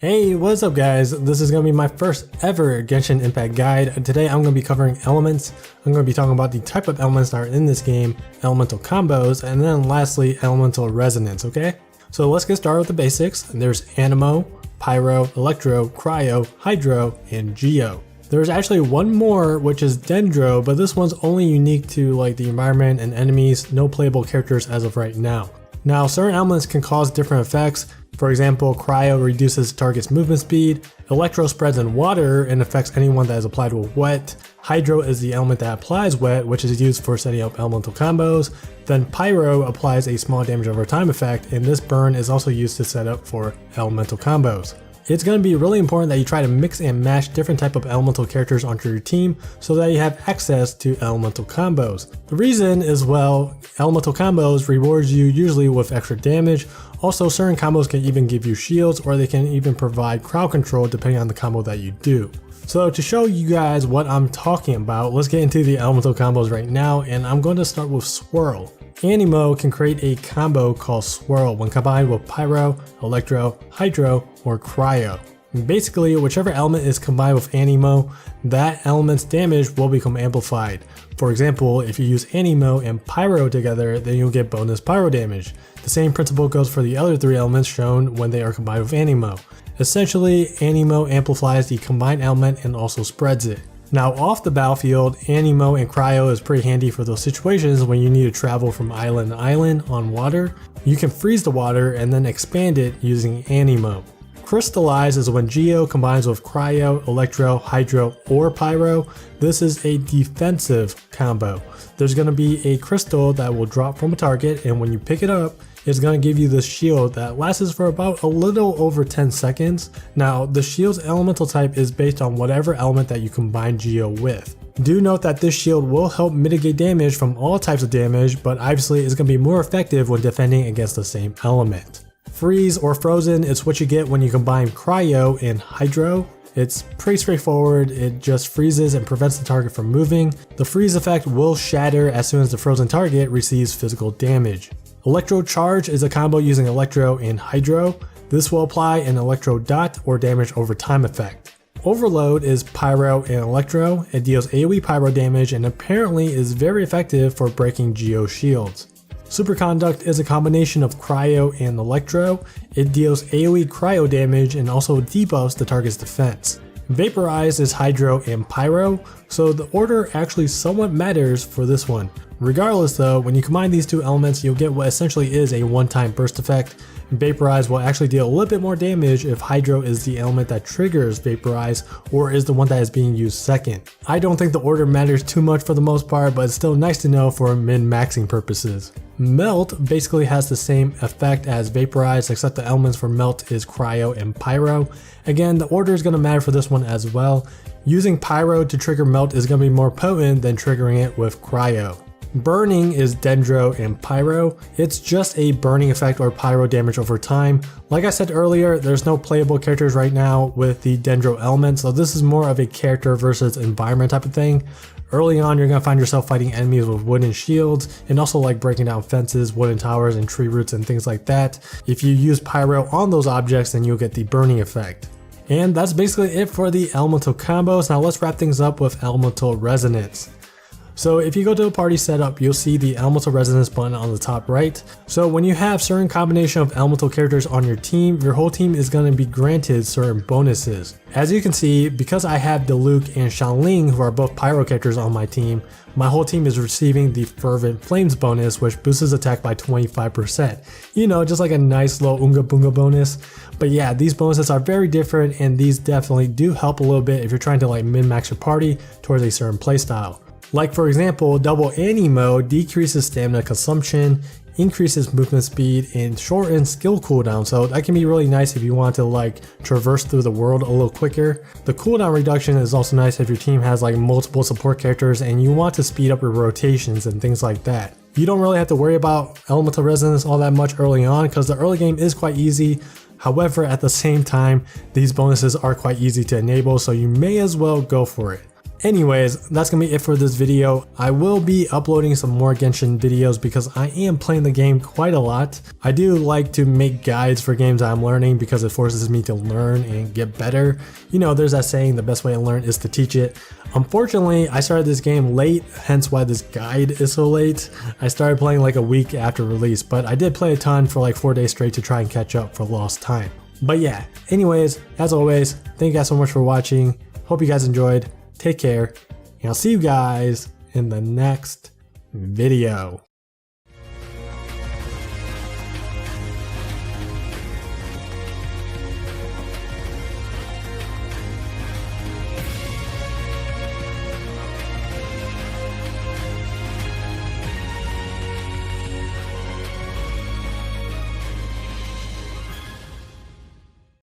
Hey, what's up guys? This is going to be my first ever Genshin Impact guide. Today I'm going to be covering elements. I'm going to be talking about the type of elements that are in this game, elemental combos, and then lastly elemental resonance, okay? So let's get started with the basics. There's Anemo, Pyro, Electro, Cryo, Hydro, and Geo. There's actually one more, which is Dendro, but this one's only unique to like the environment and enemies, no playable characters as of right now. Now, certain elements can cause different effects. For example, Cryo reduces the target's movement speed, Electro spreads in water and affects anyone that is applied with wet, Hydro is the element that applies wet, which is used for setting up elemental combos, then Pyro applies a small damage over time effect, and this burn is also used to set up for elemental combos. It's going to be really important that you try to mix and match different type of elemental characters onto your team so that you have access to elemental combos. The reason is, well, elemental combos rewards you usually with extra damage. Also, certain combos can even give you shields, or they can even provide crowd control depending on the combo that you do. So to show you guys what I'm talking about, let's get into the elemental combos right now, and I'm going to start with Swirl. Anemo can create a combo called Swirl when combined with Pyro, Electro, Hydro, or Cryo. Basically, whichever element is combined with Anemo, that element's damage will become amplified. For example, if you use Anemo and Pyro together, then you'll get bonus Pyro damage. The same principle goes for the other three elements shown when they are combined with Anemo. Essentially, Anemo amplifies the combined element and also spreads it. Now off the battlefield, Anemo and Cryo is pretty handy for those situations when you need to travel from island to island on water. You can freeze the water and then expand it using Anemo. Crystallize is when Geo combines with Cryo, Electro, Hydro, or Pyro. This is a defensive combo. There's going to be a crystal that will drop from a target, and when you pick it up, it's going to give you this shield that lasts for about a little over 10 seconds. Now, the shield's elemental type is based on whatever element that you combine Geo with. Do note that this shield will help mitigate damage from all types of damage, but obviously it's going to be more effective when defending against the same element. Freeze or Frozen is what you get when you combine Cryo and Hydro. It's pretty straightforward, it just freezes and prevents the target from moving. The freeze effect will shatter as soon as the frozen target receives physical damage. Electro Charge is a combo using Electro and Hydro. This will apply an Electro dot or damage over time effect. Overload is Pyro and Electro. It deals AoE Pyro damage and apparently is very effective for breaking Geo shields. Superconduct is a combination of Cryo and Electro. It deals AoE Cryo damage and also debuffs the target's defense. Vaporize is Hydro and Pyro, so the order actually somewhat matters for this one. Regardless though, when you combine these two elements, you'll get what essentially is a one-time burst effect. Vaporize will actually deal a little bit more damage if Hydro is the element that triggers Vaporize or is the one that is being used second. I don't think the order matters too much for the most part, but it's still nice to know for min-maxing purposes. Melt basically has the same effect as Vaporize, except the elements for Melt is Cryo and Pyro. Again, the order is going to matter for this one as well. Using Pyro to trigger Melt is going to be more potent than triggering it with Cryo. Burning is Dendro and Pyro. It's just a burning effect or pyro damage over time. Like I said earlier, there's no playable characters right now with the Dendro element, so this is more of a character versus environment type of thing. Early on, you're going to find yourself fighting enemies with wooden shields and also like breaking down fences, wooden towers, and tree roots and things like that. If you use Pyro on those objects, then you'll get the burning effect. And that's basically it for the elemental combos. Now let's wrap things up with elemental resonance. So if you go to the party setup, you'll see the elemental resonance button on the top right. So when you have certain combination of elemental characters on your team, your whole team is going to be granted certain bonuses. As you can see, because I have Diluc and Xiangling, who are both Pyro characters on my team, my whole team is receiving the Fervent Flames bonus, which boosts attack by 25%. You know, just like a nice little Unga Bunga bonus. But yeah, these bonuses are very different, and these definitely do help a little bit if you're trying to like min-max your party towards a certain playstyle. Like for example, double Anemo decreases stamina consumption, increases movement speed, and shortens skill cooldown, so that can be really nice if you want to like traverse through the world a little quicker. The cooldown reduction is also nice if your team has like multiple support characters and you want to speed up your rotations and things like that. You don't really have to worry about elemental resonance all that much early on because the early game is quite easy. However, at the same time, these bonuses are quite easy to enable, so you may as well go for it. Anyways, that's gonna be it for this video. I will be uploading some more Genshin videos because I am playing the game quite a lot. I do like to make guides for games I'm learning because it forces me to learn and get better. You know, there's that saying, the best way to learn is to teach it. Unfortunately, I started this game late, hence why this guide is so late. I started playing like a week after release, but I did play a ton for like 4 days straight to try and catch up for lost time. But yeah, anyways, as always, thank you guys so much for watching. Hope you guys enjoyed. Take care, and I'll see you guys in the next video.